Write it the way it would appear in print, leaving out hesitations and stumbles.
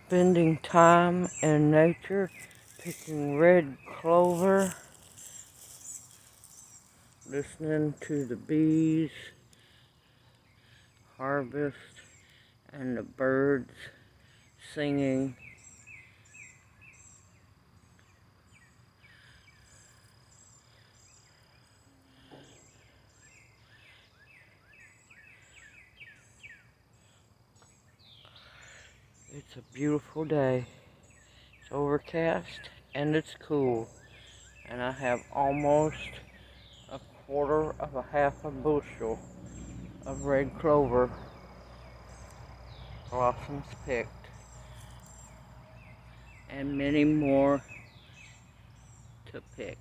spending time in nature, picking red clover, listening to the bees harvest and the birds singing. It's a beautiful day. It's overcast and it's cool. And I have almost a quarter of a half a bushel of red clover blossoms picked, and many more to pick.